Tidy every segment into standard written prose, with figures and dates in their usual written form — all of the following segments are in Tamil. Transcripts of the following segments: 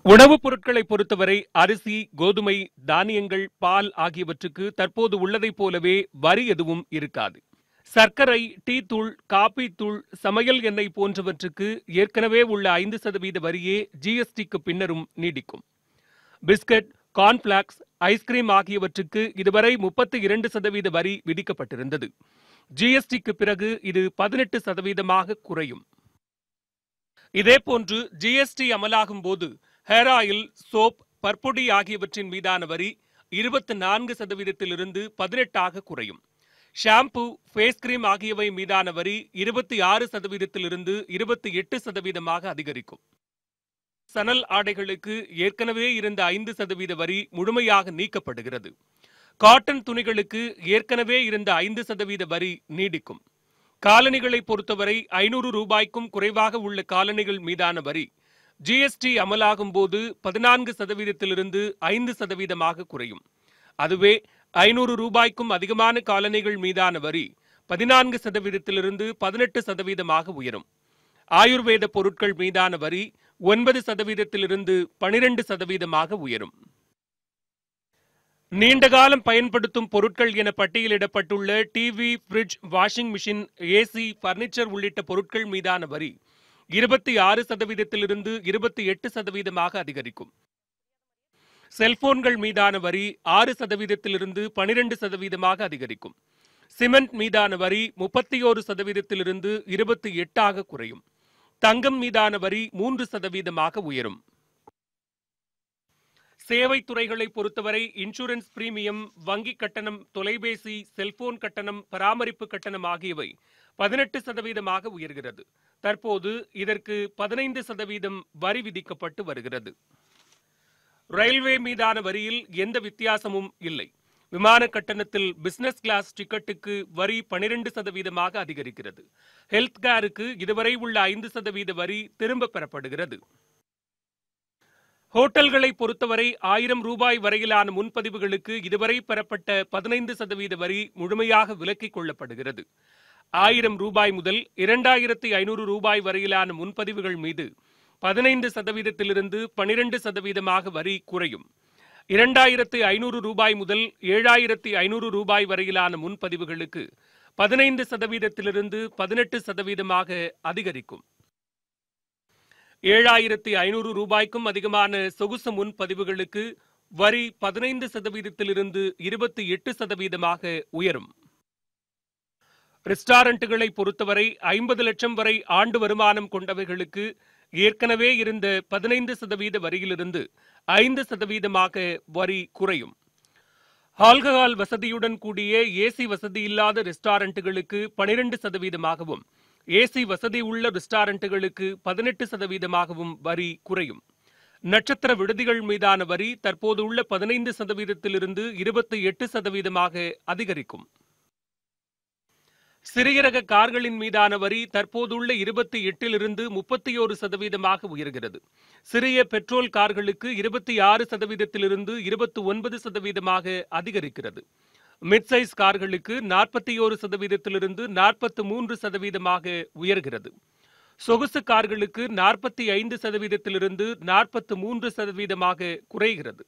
உணவுப் பொருட்களை பொறுத்தவரை அரிசி, கோதுமை, தானியங்கள், பால் ஆகியவற்றுக்கு தற்போது உள்ளதைப் போலவே வரி எதுவும் இருக்காது. சர்க்கரை, டீ தூள், காபி தூள், சமையல் எண்ணெய் போன்றவற்றுக்கு ஏற்கனவே உள்ள 5% வரியே ஜிஎஸ்டிக்கு பின்னரும் நீடிக்கும். பிஸ்கட், கார்ன்பிளாக்ஸ், ஐஸ்கிரீம் ஆகியவற்றுக்கு இதுவரை 32% வரி விதிக்கப்பட்டிருந்தது. ஜிஎஸ்டிக்கு பிறகு இது 18% குறையும். இதேபோன்று ஜிஎஸ்டி அமலாகும் போது ஹேர் ஆயில், சோப், பற்பொடி ஆகியவற்றின் மீதான வரி 24%-இருந்து 18% குறையும். ஷாம்பு, ஃபேஸ் கிரீம் ஆகியவை மீதான வரி 26%-இருந்து 28% அதிகரிக்கும். சணல் ஆடைகளுக்கு ஏற்கனவே இருந்த 5% வரி முழுமையாக நீக்கப்படுகிறது. காட்டன் துணிகளுக்கு ஏற்கனவே இருந்த 5% வரி நீடிக்கும். காலணிகளை பொறுத்தவரை 500 ரூபாய்க்கும் குறைவாக உள்ள காலணிகள் மீதான வரி ஜிஎஸ்டி அமலாகும் போது 14%-இருந்து 5% குறையும். அதுவே 500 ரூபாய்க்கும் அதிகமான காலணிகள் மீதான வரி 14%-இருந்து 18% உயரும். ஆயுர்வேத பொருட்கள் மீதான வரி 9%-இருந்து 12% உயரும். நீண்டகாலம் பயன்படுத்தும் பொருட்கள் என பட்டியலிடப்பட்டுள்ள TV, fridge, washing machine, AC, furniture உள்ளிட்ட பொருட்கள் மீதான வரி 26%-இருந்து 28% அதிகரிக்கும். செல்போன்கள் மீதான வரி 6%-இருந்து 12% அதிகரிக்கும். சிமெண்ட் மீதான வரி 31%-இருந்து 28% குறையும். தங்கம் மீதான வரி 3% உயரும். சேவை துறைகளை பொறுத்தவரை இன்சூரன்ஸ் பிரீமியம், வங்கி கட்டணம், தொலைபேசி, செல்போன் கட்டணம், பராமரிப்பு கட்டணம் ஆகியவை 18% உயர்கிறது. தற்போது இதற்கு 15% வரி விதிக்கப்பட்டு வருகிறது. ரயில்வே மீதான வரியில் எந்த வித்தியாசமும் இல்லை. விமான கட்டணத்தில் பிசினஸ் கிளாஸ் டிக்கெட்டுக்கு வரி 12% அதிகரிக்கிறது. ஹெல்த் கேருக்கு இதுவரை உள்ள 5% வரி திரும்ப பெறப்படுகிறது. ஹோட்டல்களை பொறுத்தவரை 1000 ரூபாய் வரையிலான முன்பதிவுகளுக்கு இதுவரை பெறப்பட்ட 15% வரி முழுமையாக விலக்கிக் கொள்ளப்படுகிறது. 1000 ரூபாய் முதல் 2500 ரூபாய் வரையிலான முன்பதிவுகள் மீது 15%-இருந்து 12% வரி குறையும். 2500 ரூபாய் முதல் 7500 ரூபாய் வரையிலான முன்பதிவுகளுக்கு 15%-இருந்து 18% அதிகரிக்கும். 7500 ரூபாய்க்கும் அதிகமான சொகுசு முன்பதிவுகளுக்கு வரி 15%-இருந்து 28% உயரும். ரெஸ்டாரண்ட்டுகளை பொறுத்தவரை 50 லட்சம் வரை ஆண்டு வருமானம் கொண்டவைகளுக்கு ஏற்கனவே இருந்த 15% வரியிலிருந்து 5% வரி குறையும். ஆல்கஹால் வசதியுடன் கூடிய ஏசி வசதி இல்லாத ரெஸ்டாரண்ட்டுகளுக்கு 12%-ஆகவும், ஏசி வசதி உள்ள ரெஸ்டாரண்ட்டுகளுக்கு 18%-ஆகவும் வரி குறையும். நட்சத்திர விடுதிகள் மீதான வரி தற்போது உள்ள 15%-இருந்து 28% அதிகரிக்கும். சிறிய ரக கார்களின் மீதான வரி தற்போதுள்ள 28%-இருந்து 31% உயர்கிறது. சிறிய பெட்ரோல் கார்களுக்கு 26%-இருந்து 29% அதிகரிக்கிறது. மிட்சைஸ் கார்களுக்கு 41%-இருந்து 43% உயர்கிறது. சொகுசு கார்களுக்கு 45%-இருந்து 43% குறைகிறது.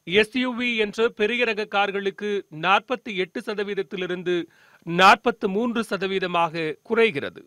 எஸ்யூவி என்ற பெரிய ரக கார்களுக்கு 48%-இருந்து 43% குறைகிறது.